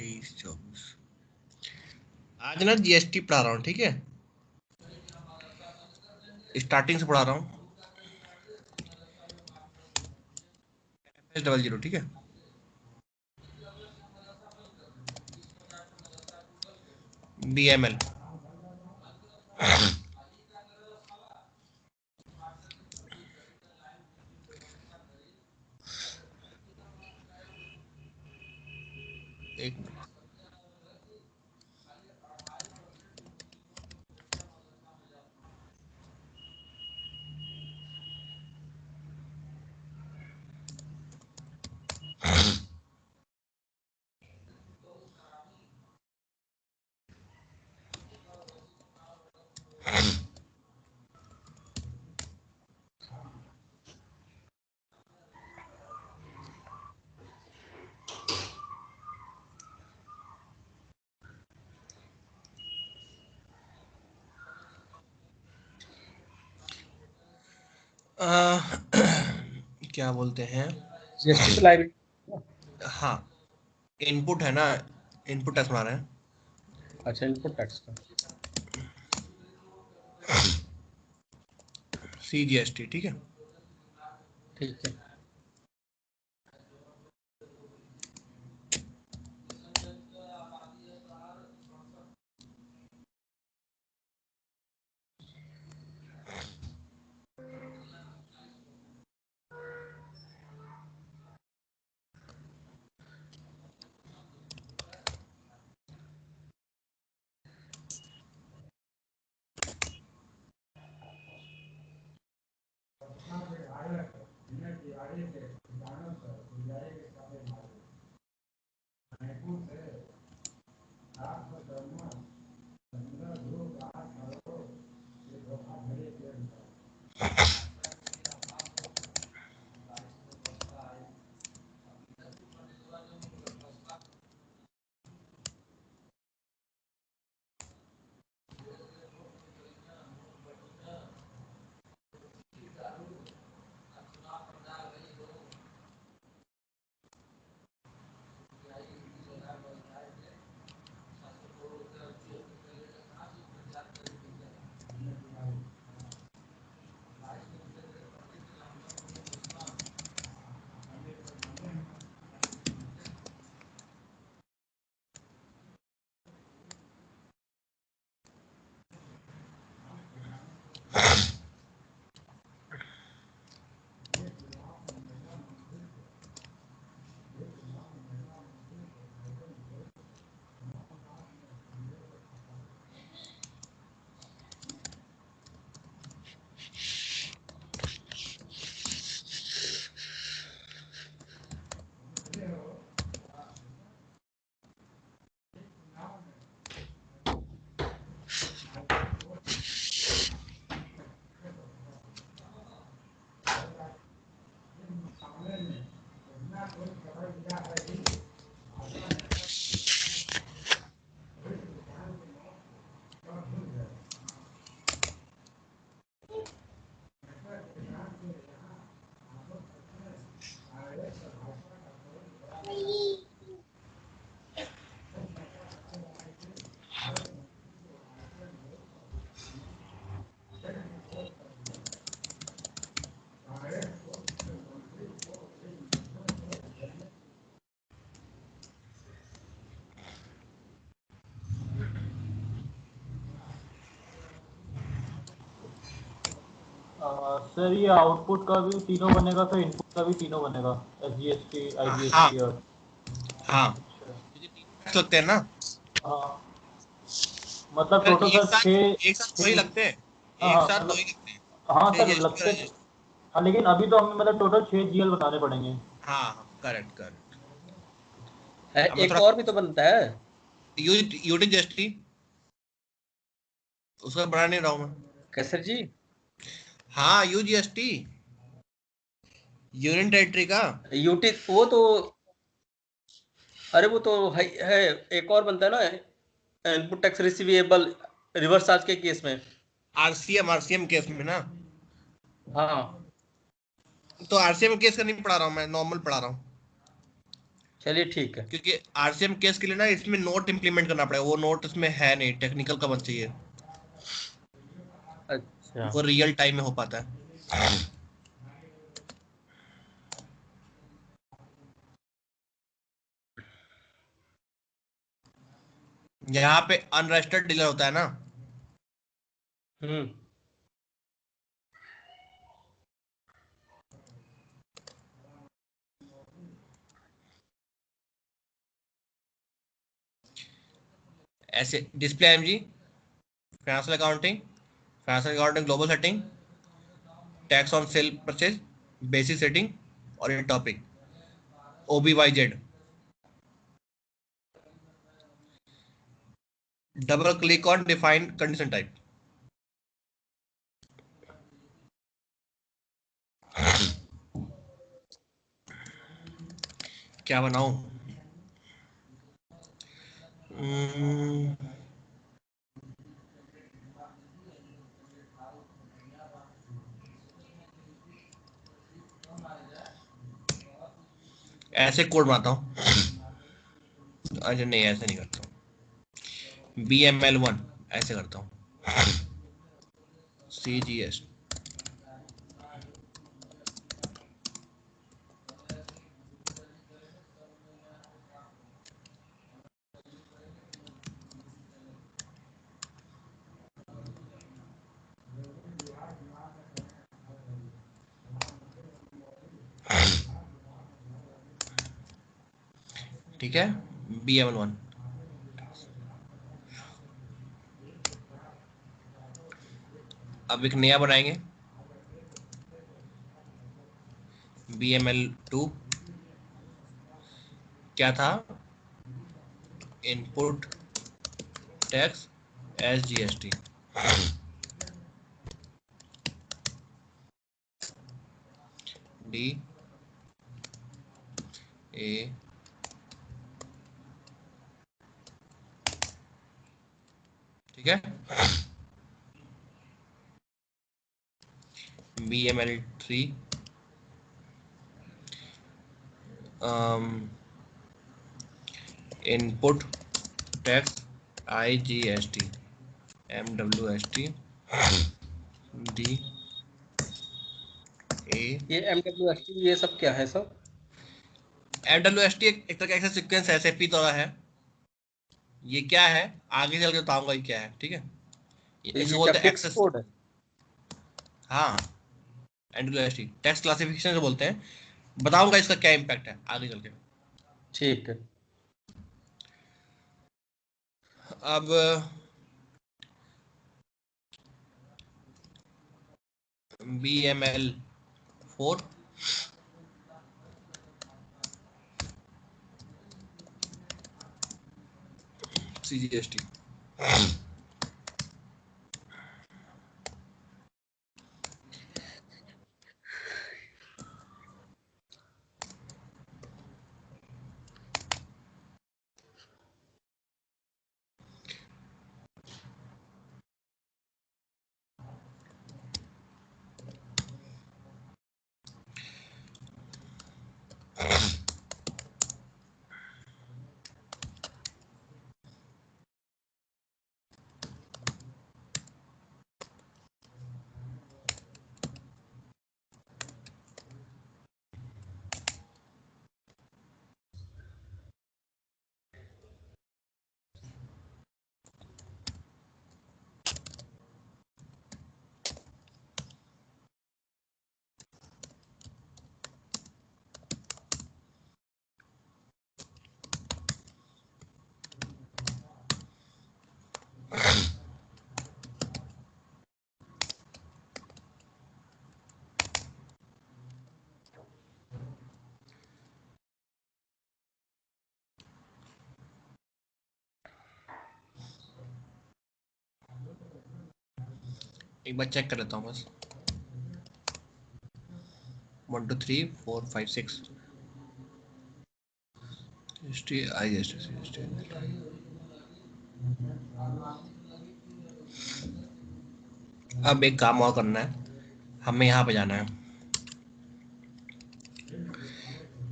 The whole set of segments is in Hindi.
23-24 आज ना जीएसटी पढ़ा रहा हूँ, ठीक है, स्टार्टिंग से पढ़ा रहा हूँ। FS00, ठीक है। BML एक क्या बोलते हैं, जीएसटी पे लाइव। हाँ इनपुट है ना, इनपुट टैक्स बना रहे हैं। अच्छा, इनपुट टैक्स का। CGST, ठीक है। ठीक है। सर ये आउटपुट का भी तीनों बनेगा, फिर इनपुट का भी तीनों बनेगा, SGST, हाँ IGST और हाँ, अच्छा। क्योंकि 3 टैक्स लगते हैं ना, हाँ मतलब सर टोटल एक सर साथ छः एक साथ दो ही लगते हैं, हाँ एक हाँ साथ दो ही मतलब लगते हैं, हाँ 6 सर GST और लगते। IGST। हाँ लेकिन अभी तो हमें मतलब टोटल 6 GL बताने पड़ेंगे। हाँ करेक्ट करेक्ट। अब मैं एक थोड़ा और भी तो बनता है। यूटी GST, उसका बना नहीं रहा हूँ मैं। कैसर जी? हाँ UGST, यूनियन टेरिटरी का। यूटी वो तो, अरे वो तो है। एक और बनता है ना, input tax receivable reverse charge के केस में। आरसीएम केस में ना, हाँ तो आरसीएम केस का नहीं पढ़ा रहा हूँ मैं, नॉर्मल पढ़ा रहा हूँ। चलिए ठीक है। क्योंकि आरसीएम केस के लिए ना इसमें नोट इम्प्लीमेंट करना पड़ेगा, वो नोट इसमें है नहीं, टेक्निकल का बन चाहिए, अच्छा वो रियल टाइम में हो पाता है। यहाँ पे अनरजिस्टर्ड डीलर होता है ना, हम्म ऐसे display MG, financial accounting, financial accounting global setting, tax on sale purchase, basic setting, और ये topic OBYZ। Double click on define condition type. क्या बनाऊं? हम्म, ऐसे कोड बनाता हूँ। अच्छा नहीं, ऐसे नहीं करता हूँ। BML1 ऐसे करता हूँ। CGS। ठीक है, BML1। अब एक नया बनाएंगे, BML2। क्या था? Input tax SGST। DA। ठीक है, BML3। Input tax IGST MWST DA। ये MWST ये सब क्या है सब? MWST एक तरह का एक्सेस सीक्वेंस SAP द्वारा है। ये क्या है आगे चल के बताऊंगा ये क्या है, ठीक है। तो इसको ये क्या बोलते हैं फिक्स एक्सेस। कोड है? हाँ, MWST टैक्स क्लासिफिकेशन से बोलते हैं। बताऊंगा इसका क्या इम्पैक्ट है आगे चल के। ठीक है। अब BML4। CGST। एक बार चेक कर लेता हूँ बस। 1 2 3 4 5 6 ST। अब एक काम और करना है, हमें यहाँ पे जाना है।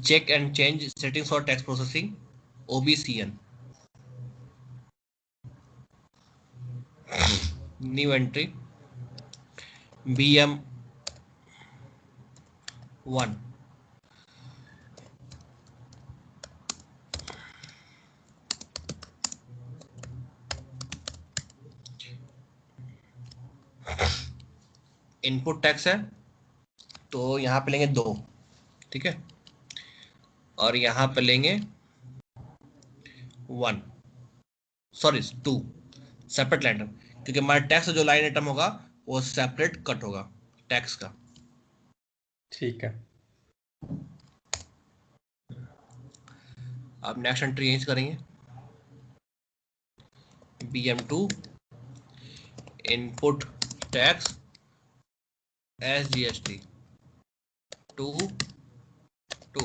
check and change settings for text processing, OBCN. New entry, BM1. Input tax है तो यहाँ पे लेंगे 2, ठीक है, और यहाँ पे लेंगे 1, सॉरी 2 सेपरेट लाइन आइटम, क्योंकि हमारे टैक्स जो लाइन आइटम होगा वो सेपरेट कट होगा टैक्स का। ठीक है। अब नेक्स्ट एंट्री यहीं से करेंगे, BM2 input tax SGST 2 2,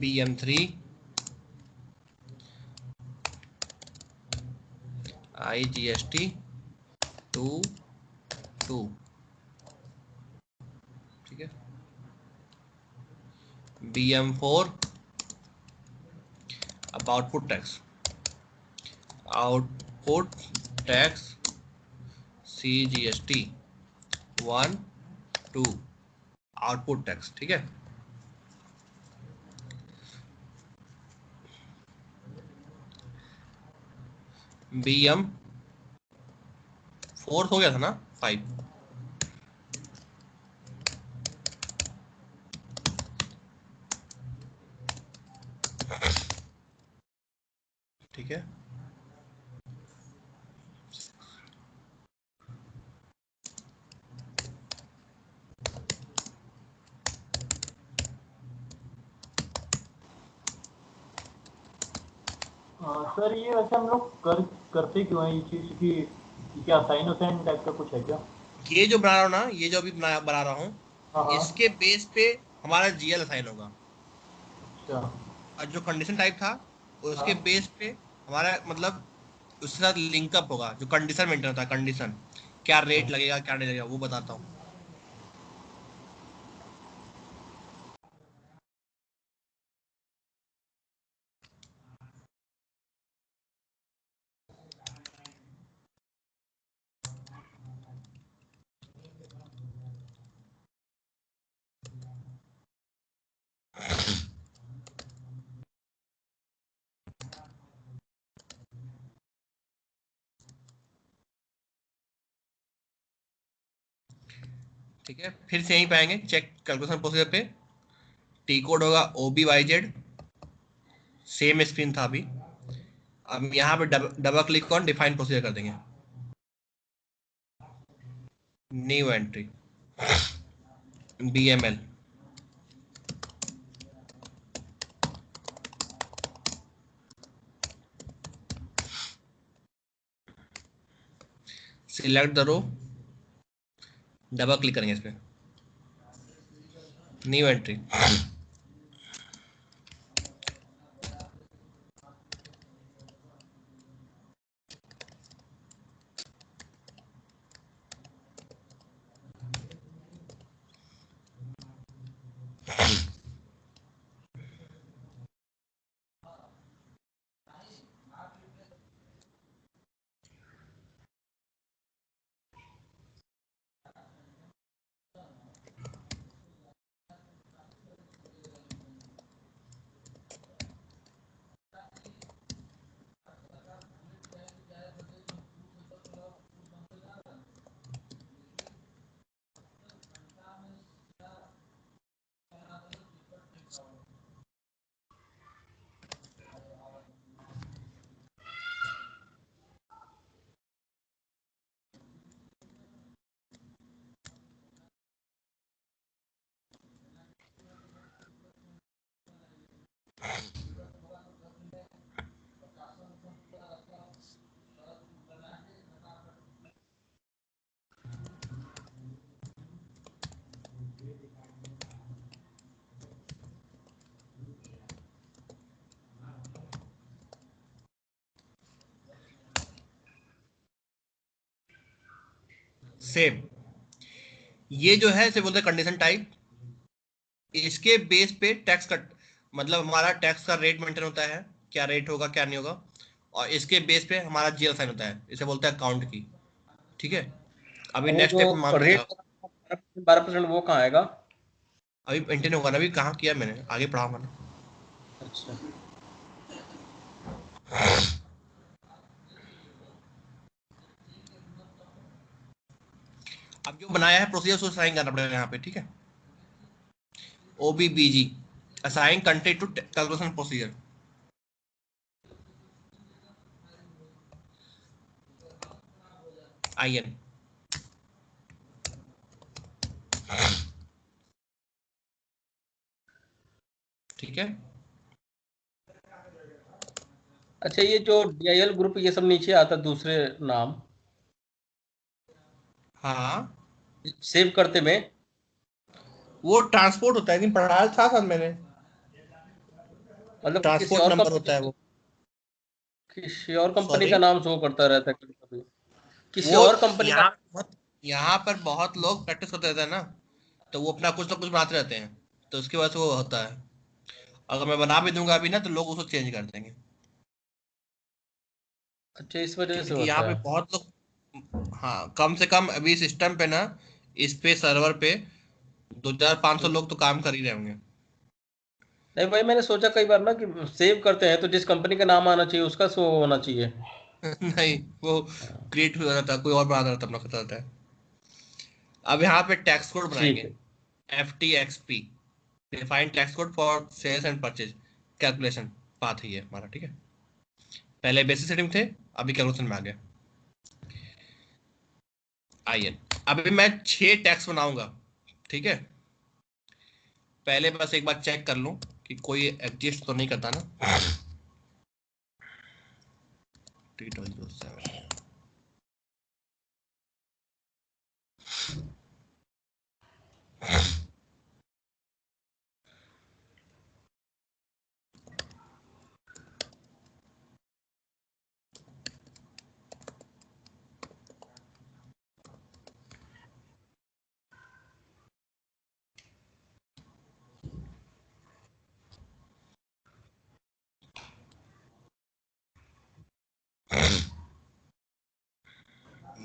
BM3 IGST 2 2, ठीक है, BM4 अब output tax CGST 1 2 output tax, ठीक है। BM4 हो गया था ना 5, ठीक है। सर ये वैसे हम लोग करते क्यों हैं ये चीज़ की, क्या साइन साइन टाइप का कुछ है क्या? ये जो बना रहा हूँ ना, ये जो अभी बना रहा हूँ, हाँ हाँ। इसके बेस पे हमारा GL असाइन होगा, अच्छा। और जो कंडीशन टाइप था उसके हाँ। बेस पे हमारा मतलब उसके साथ लिंकअप होगा, जो कंडीशन मेंटेन होता है, कंडीशन क्या रेट लगेगा क्या नहीं लगेगा वो बताता हूँ। ठीक है, फिर से यहीं पाएंगे चेक कैलकुलेशन प्रोसीजर पे, टी कोड होगा OBYZ, सेम स्क्रीन था अभी। अब यहाँ पे double click on define procedure कर देंगे, new entry BML, select the row, double click करेंगे इस पे, न्यू एंट्री, सेव। ये जो है इसे बोलते हैं कंडीशन टाइप। इसके बेस पे टैक्स कट, मतलब हमारा टैक्स का रेट मेंटेन होता है, क्या रेट होगा क्या नहीं होगा, और इसके बेस पे हमारा जीएल साइन होता है, इसे बोलते हैं अकाउंट की। ठीक है, अभी वो नेक्स्ट जो स्टेप में मानते रेट जाओ। 12% वो कहाँ आएगा? अभी मेंटेन होगा ना, अभी कहाँ किया मैंने, आगे पढ़ाऊंगा ना। अच्छा, अब जो बनाया है प्रोसीजर उसको साइन करना पड़ेगा यहाँ पे। ठीक है, OBBG, assign country to calculation procedure. IN, ठीक है। अच्छा, ये जो DIL ग्रुप ये सब नीचे आता दूसरे नाम हाँ, सेव करते में, वो ट्रांसपोर्ट होता है, लेकिन पढ़ाया था सर मैंने, मतलब ट्रांसपोर्ट नंबर होता है वो। किसी और कंपनी सॉरी, का नाम शो करता रहता है कभी कभी, किसी वो और कंपनी का। यहाँ पर बहुत लोग प्रैक्टिस होते रहते हैं ना, तो वो अपना कुछ ना कुछ बनाते रहते हैं, तो उसकी वजह से वो होता है। अगर मैं बना भी दूंगा अभी ना, तो लोग उसको चेंज कर देंगे। अच्छा, इस वजह से क्योंकि यहाँ होता पे है। बहुत लोग, हाँ कम से कम अभी सिस्टम पे ना, इस पे सर्वर पे 2500 लोग तो काम कर ही रहे होंगे। नहीं भाई, मैंने सोचा कई बार ना कि सेव करते हैं तो जिस कंपनी का नाम आना चाहिए उसका शो होना चाहिए। नहीं, वो क्रिएट हो जाता है, कोई और बना देता है, अपना खतरा रहता है। अब यहाँ पे टैक्स कोड ठीक बनाएंगे, है। FTXP, defined tax code for sales and purchase calculation path ही है हमारा। ठीक है, पहले बेसिक सेटिंग थे, अभी कैलकुलेशन में आ गया। IN, अभी मैं 6 टैक्स बनाऊंगा। ठीक है, पहले बस एक बार चेक कर लूं कि कोई एग्जिस्ट तो नहीं करता ना। T007,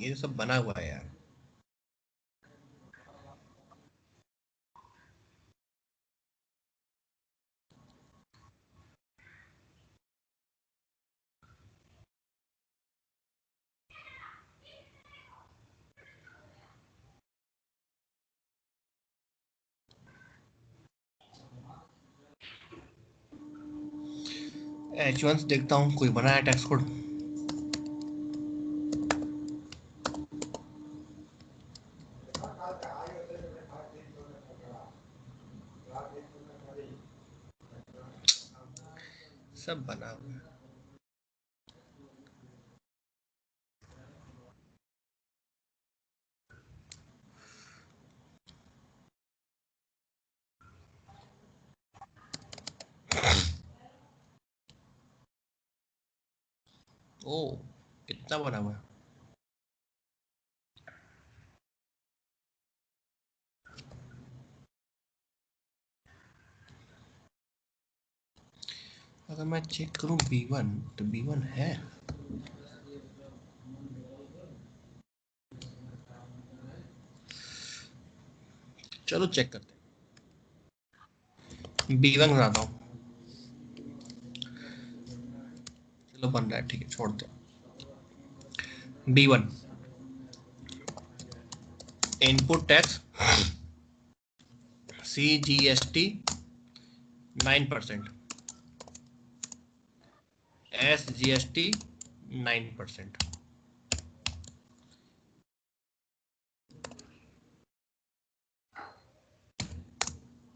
ये सब बना हुआ है यार। H1 देखता हूँ कोई बना है टैक्स कोड। सब बना हुआ है। ओ, इतना बना हुआ है। अगर मैं चेक करूं B1, तो B1 है। चलो चेक करते हैं, B1 बनाता हूँ। चलो बन रहा है, ठीक है, छोड़ते हैं। B1, input tax CGST 9%, SGST 9%।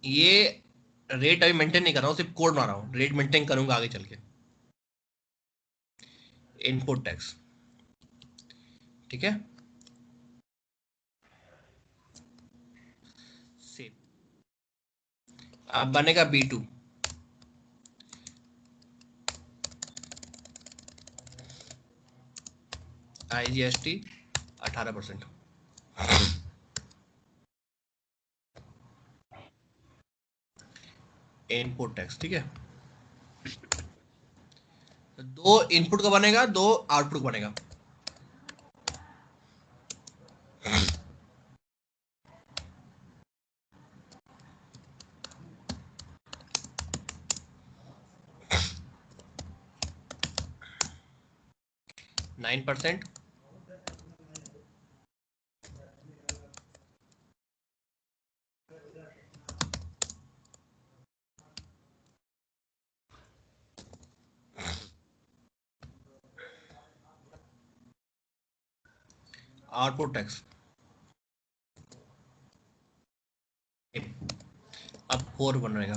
ये रेट अभी मेंटेन नहीं कर रहा हूँ, सिर्फ कोड बना रहा हूँ, रेट मेंटेन करूंगा आगे चल के। इनपुट टैक्स, ठीक है, सेव। अब बनेगा B2, IGST 18%। इनपुट टैक्स, ठीक है। दो इनपुट का बनेगा, दो आउटपुट का बनेगा। %9, आउटपुट टैक्स। अब 4 बनेगा।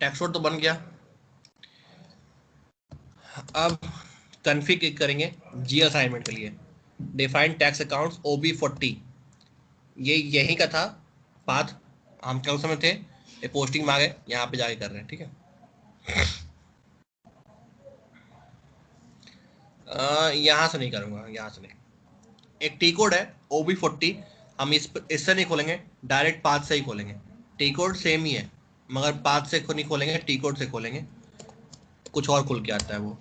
टैक्स कोड तो बन गया। अब कॉन्फ़िग करेंगे जी असाइनमेंट के लिए। डिफाइन टैक्स अकाउंट्स OB40, ये यही का था पाथ। हम कल समय थे, ये पोस्टिंग में आ गए, यहाँ पे जाके कर रहे हैं, ठीक है। यहाँ से नहीं करूँगा, यहाँ से नहीं। एक टी कोड है OB40, हम इससे नहीं खोलेंगे, डायरेक्ट पाथ से ही खोलेंगे। टी कोड सेम ही है, मगर पाथ से नहीं खोलेंगे, टी कोड से खोलेंगे, कुछ और खुल के आता है वो,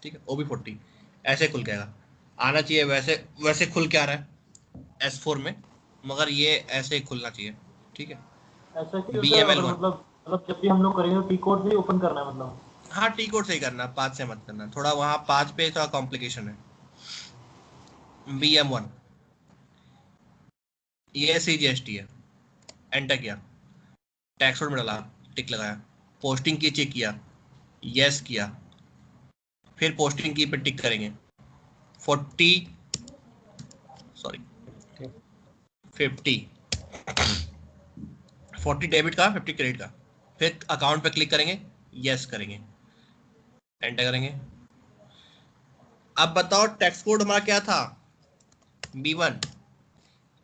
ठीक है। OB40 ऐसे खुल के आएगा, आना चाहिए वैसे, वैसे खुल के आ रहा है S4 में, मगर ये ऐसे ही खुलना चाहिए, ठीक है। ऐसा क्यों होता है? अगर BML1, मतलब जब भी हम लोग करेंगे तो टी कोड से ही ओपन करना है मतलब? हाँ टी कोड से ही करना, पाथ से मत करना, थोड़ा वहाँ पाथ पे थोड़ा कॉम्प्लिकेशन है। BM1 ये CGST है, एंटर किया, टैक्स कोड में डाला, टिक लगाया, पोस्टिंग की चेक किया, यस किया, फिर पोस्टिंग की पे टिक करेंगे। 40 सॉरी 50, 40 डेबिट का, 50 क्रेडिट का, फिर अकाउंट पे क्लिक करेंगे, यस करेंगे, एंटर करेंगे। अब बताओ टैक्स कोड हमारा क्या था? B1,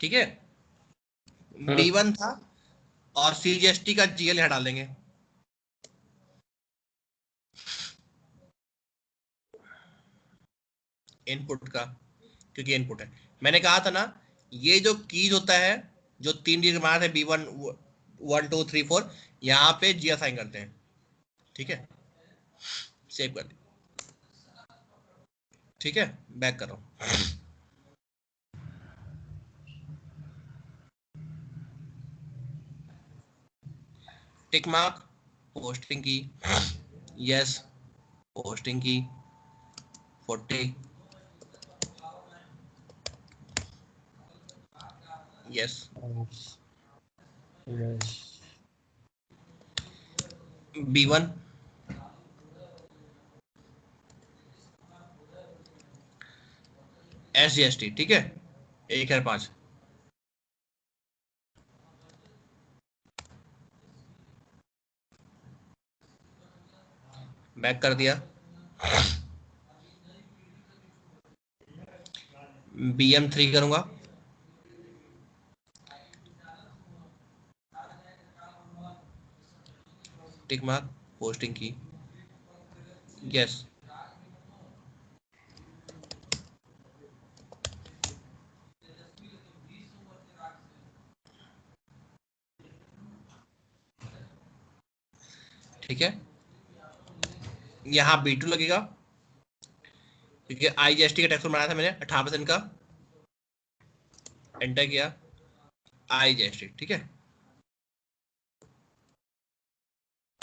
ठीक है। B1 था, और CGST का GL यहाँ डाल देंगे। इनपुट का, क्योंकि इनपुट है, मैंने कहा था ना, ये जो कीज होता है, जो 3 डिजिट माना है, B1 1 2 3 4, यहाँ पे जी असाइन करते हैं, ठीक है। सेव कर दी, ठीक है। बैक करो, टिक मार्क, पोस्टिंग की, यस, पोस्टिंग की 40, यस। B1 SGST, ठीक है, 1005, बैक कर दिया। BM3 करूंगा, टिक मार्क, पोस्टिंग की, यस। ठीक है, यहाँ B2 लगेगा, क्योंकि IGST का टैक्स बनाया था मैंने 18% का, एंटर किया, IGST, ठीक है।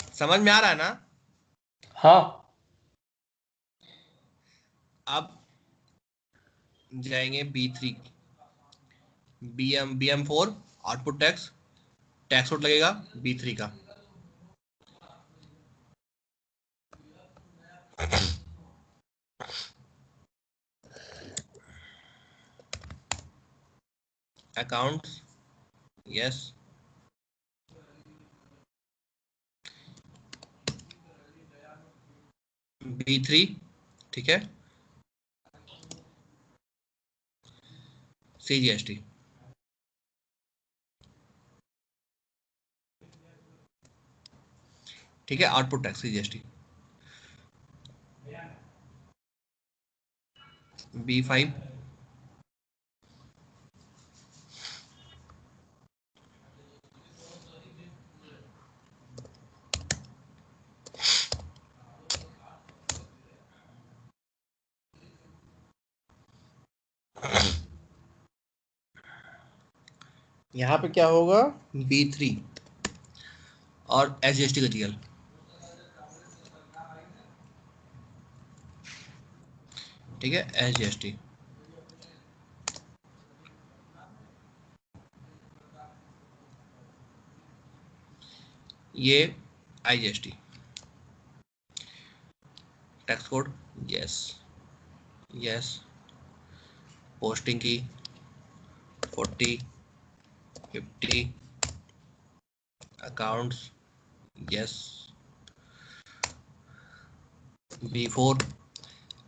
समझ में आ रहा है ना? हाँ। अब जाएंगे B3, BM4 output tax, tax code लगेगा B3 का, अकाउंट्स, यस, B3, ठीक है, CGST, ठीक है, आउटपुट टैक्स की जीएसटी। B5 यहाँ पे क्या होगा, B3 और SGST का जीएल। ठीक है, SGST। ये IGST, tax code, yes yes, posting की 40 50, अकाउंट्स यस, B4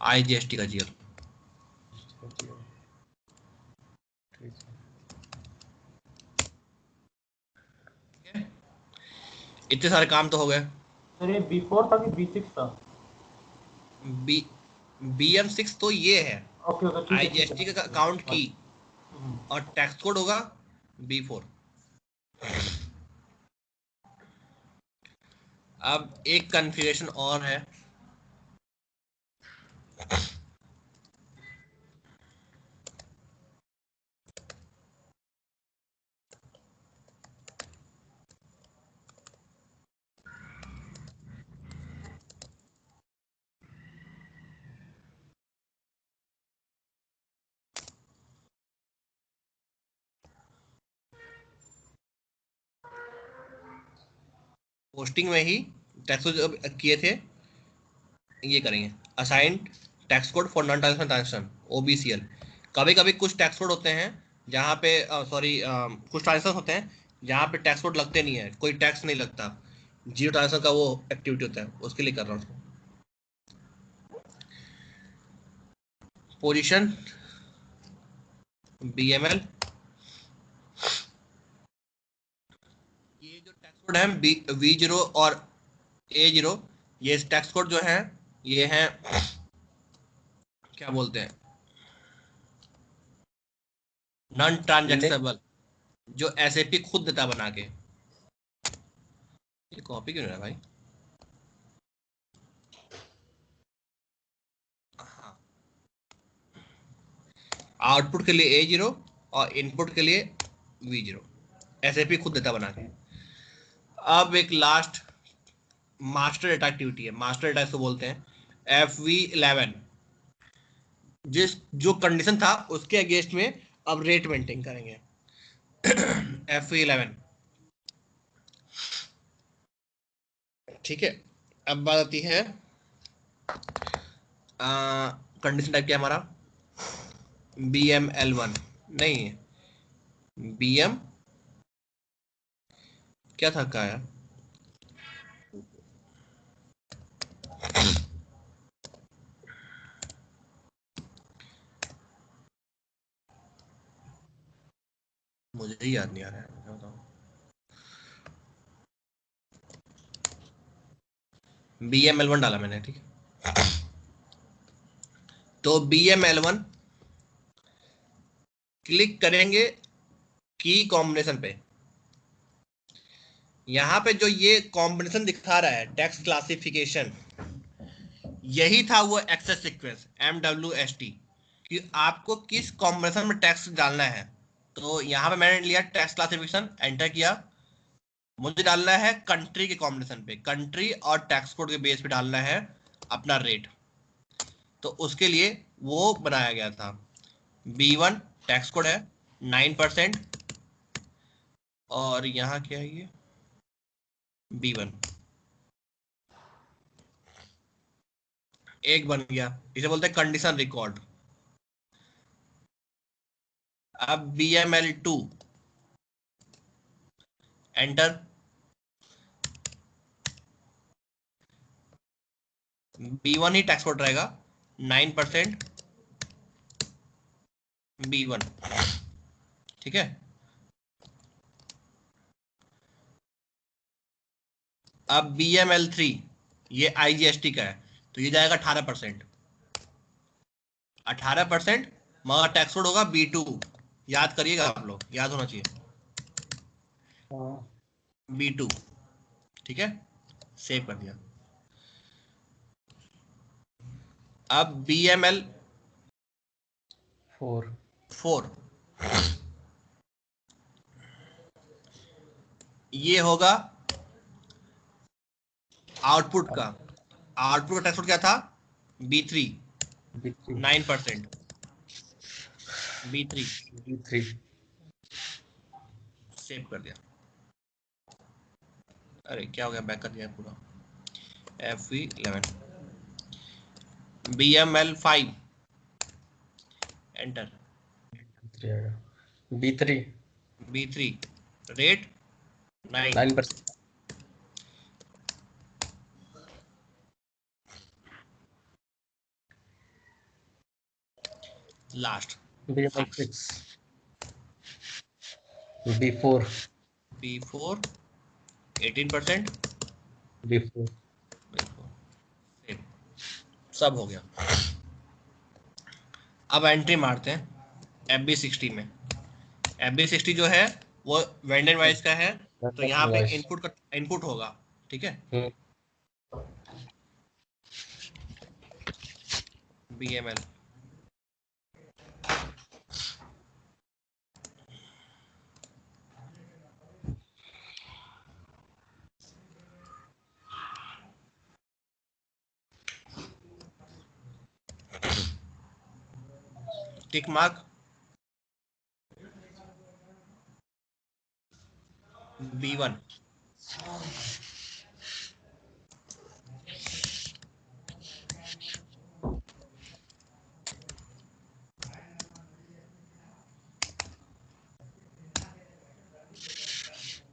IGST का जीएल। इतने सारे काम तो हो गए। सर ये B4 था कि B6 था? BM6 तो ये है, ओके ओके, ठीक है ठीक IGST है। का अकाउंट की, हम्म, और टैक्स कोड होगा B4। अब एक कन्फिग्रेशन और है, पोस्टिंग में ही टैक्स जब किए थे, ये करेंगे assign tax code for non transaction transaction, OBCL। कभी कभी कुछ टैक्स कोड होते हैं जहाँ पे सॉरी कुछ ट्रांजेक्शन होते हैं जहाँ पे टैक्स कोड लगते नहीं है, कोई टैक्स नहीं लगता, जीरो ट्रांजेक्शन का वो एक्टिविटी होता है, उसके लिए कर रहा हूँ। पोजीशन BML, ये जो टैक्स कोड है V0 और A0, ये टैक्स कोड जो है ये है, क्या बोलते हैं, नॉन ट्रांजेक्सेबल, जो SAP खुद देता बना के। ये कॉपी क्यों नहीं रहा भाई? हाँ, आउटपुट के लिए A0 और इनपुट के लिए V0, SAP खुद देता बना के। अब एक लास्ट मास्टर डेटा एक्टिविटी है, मास्टर डेटा इसको बोलते हैं, FV11। जिस जो कंडीशन था उसके अगेंस्ट में अब रेट मेंटेन करेंगे। FV11, ठीक है। अब बात आती है, कंडीशन टाइप क्या है हमारा, BML1 नहीं, BM क्या था का है, मुझे ही याद नहीं आ रहा है, मैं बताऊं। BML1 डाला मैंने, ठीक है। तो BML1 क्लिक करेंगे की कॉम्बिनेशन पे, यहाँ पे जो ये कॉम्बिनेशन दिखा रहा है टैक्स क्लासिफिकेशन, यही था वो एक्सेस सीक्वेंस MWST, कि आपको किस कॉम्बिनेशन में टैक्स डालना है। तो यहाँ पे मैंने लिया टैक्स क्लासिफिकेशन, एंटर किया, मुझे डालना है कंट्री के कॉम्बिनेशन पे, कंट्री और टैक्स कोड के बेस पे डालना है अपना रेट। तो उसके लिए वो बनाया गया था, B1 टैक्स कोड है 9%, और यहाँ क्या है ये B1, एक बन गया, इसे बोलते हैं कंडीशन रिकॉर्ड। अब BML2 एंटर, B1 ही टैक्स कोड रहेगा 9% B1, ठीक है। अब BML3 ये IGST का है, तो ये जाएगा 18%। 18%, मगर टैक्स कोड होगा B2। याद करिएगा आप लोग, याद होना चाहिए हाँ, B2। ठीक है, सेव कर दिया। अब BML4 4 ये होगा आउटपुट का। आउटपुट का टैक्स कोड क्या था? B3, B3 9%। B3 B3 save कर दिया। अरे क्या हो गया, बैक कर दिया पूरा। FV11 BML5 enter. B3 B3 rate 9। 9%। Last BML6 B4 B4 18%। B4 सब हो गया। अब एंट्री मारते हैं FB60 में। FB60 जो है वो वेंडर वाइज का है, तो यहाँ पे इनवॉइस। इनपुट होगा। ठीक है, BML टिक मार्क B1।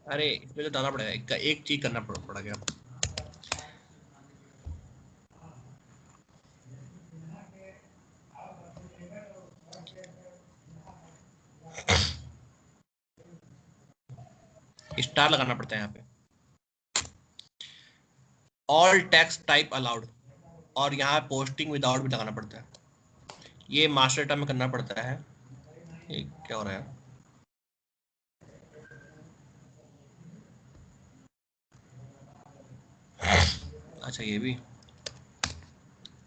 अरे इसमें तो डालना पड़ेगा, एक चीज करना पड़ गया। स्टार लगाना पड़ता है यहाँ पे। ऑल टैक्स टाइप अलाउड, और यहाँ पोस्टिंग विदाउट भी लगाना पड़ता है। ये मास्टर टर्म में करना पड़ता है। ये क्या हो रहा है? अच्छा ये भी,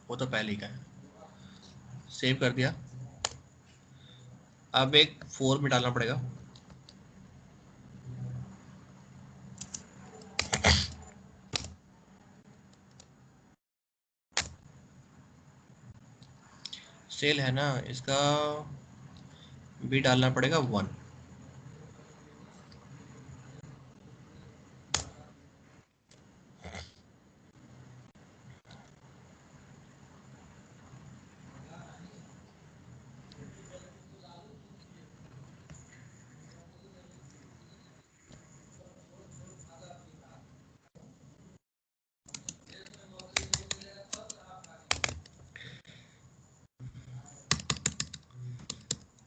वो तो पहले ही का है। सेव कर दिया। अब एक 4 में डालना पड़ेगा। सेल है ना, इसका भी डालना पड़ेगा 1।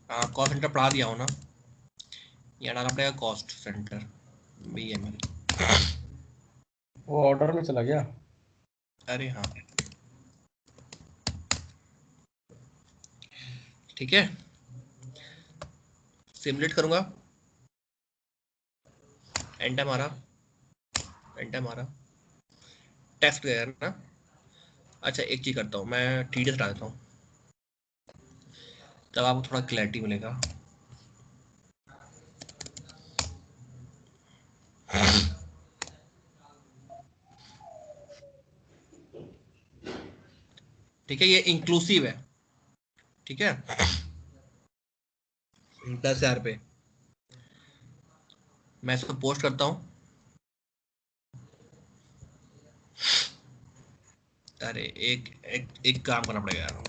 हाँ, कॉस्ट सेंटर पढ़ा दिया हो ना, यहाँ डालना पड़ेगा कॉस्ट सेंटर BML। वो ऑर्डर में चला गया। अरे हाँ, ठीक है, सिमुलेट करूंगा। एंटर मारा, एंटर मारा, टेक्स्ट गया ना। अच्छा एक चीज करता हूँ, मैं TDS हटा देता हूँ, तब आपको थोड़ा क्लैरिटी मिलेगा। ठीक है, ये इंक्लूसिव है। ठीक है, 10,000 पे मैं इसको पोस्ट करता हूँ। अरे एक काम करना पड़ेगा यार।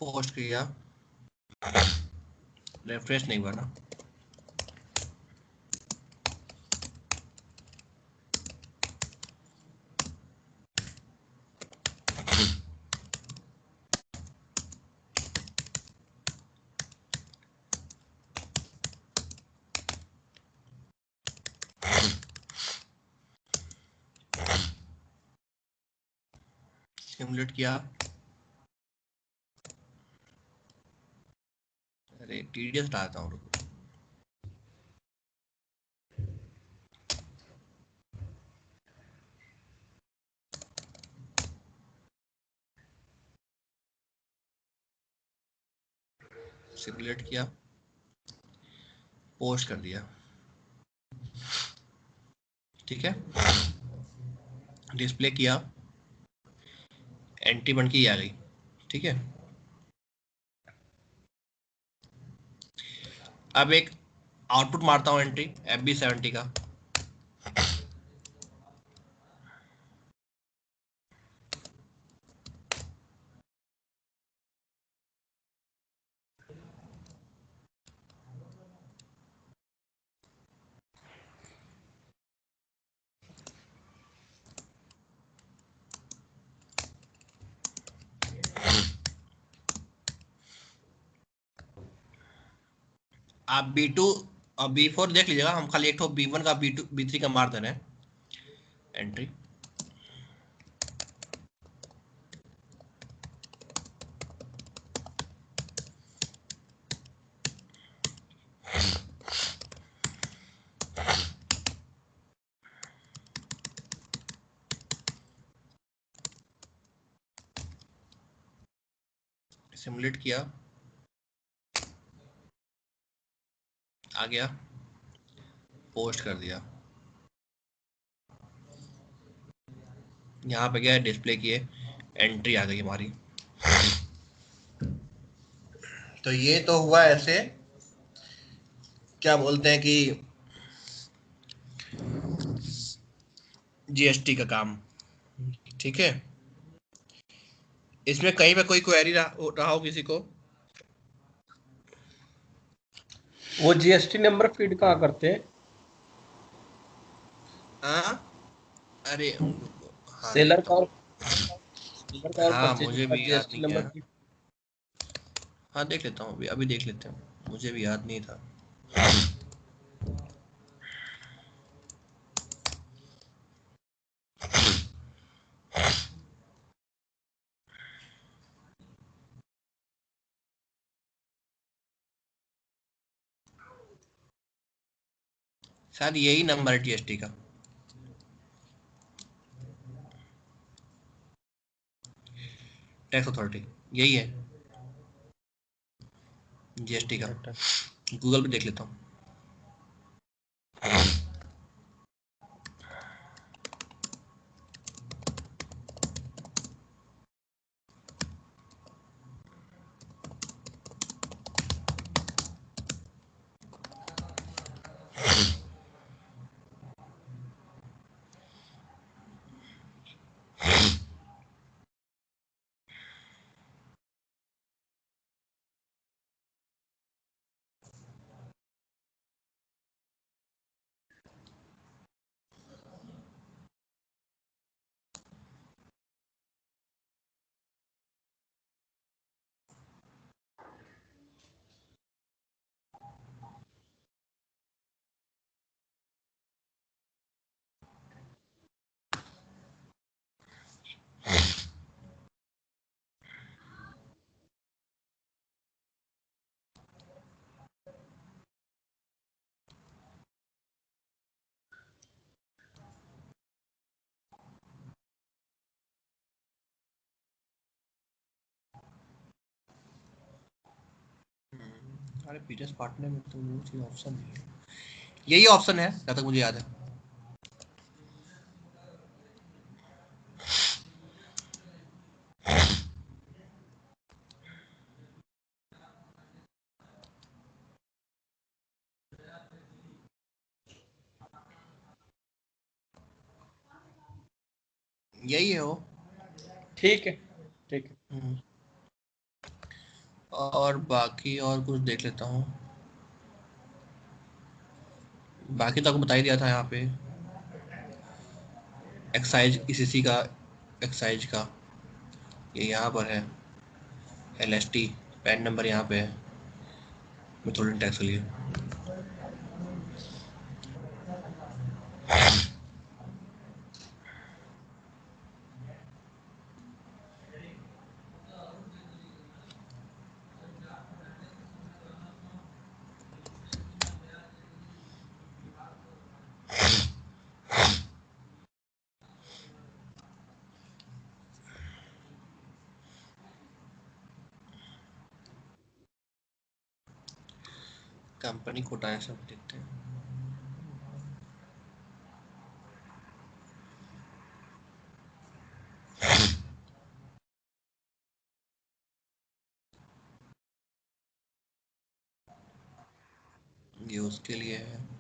पोस्ट किया, रिफ्रेश नहीं हुआ ना, सिमुलेट किया, अरे टीडीएस डालता हूँ, सिमुलेट किया, पोस्ट कर दिया, ठीक है, डिस्प्ले किया, एंट्री बन की आ गई, ठीक है। अब एक आउटपुट मारता हूँ एंट्री FB70 का, आप B2 और B4 देख लीजिएगा, हम खाली एक तो B1 का B2 B3 का मार दे रहे हैं एंट्री। सिमुलेट किया, आ गया, पोस्ट कर दिया, यहाँ पे गया, डिस्प्ले किए, एंट्री आ गई हमारी। तो ये तो हुआ ऐसे, क्या बोलते हैं कि GST का काम, ठीक है। इसमें कहीं पे कोई क्वेरी रहा हो किसी को? वो जीएसटी नंबर फीड कहाँ करते हैं? हाँ, अरे हाँ सेलर देखता का हूँ, और हाँ परचेज मुझे का भी याद जीएसटी नहीं नंबर क्या, फीड। हाँ देख लेता हूँ, अभी देख लेते हैं, मुझे भी याद नहीं था। शायद यही नंबर है GST का, टैक्स अथॉरिटी, यही है GST का। गूगल पे देख लेता हूँ। अरे बिजनेस पार्टनर में तो वो चीज ऑप्शन नहीं है, यही ऑप्शन है जहाँ तक मुझे याद है। यही है वो। ठीक है, ठीक है। हम्म। और बाकी और कुछ देख लेता हूँ। बाकी तो आपको बता ही दिया था। यहाँ पे एक्साइज ईसीसी का, एक्साइज का ये यहाँ पर है। एलएसटी पैन नंबर यहाँ पे है मेथोडन टैक्स के लिए। कंपनी कोटा सब देखते हैं। ये उसके लिए है।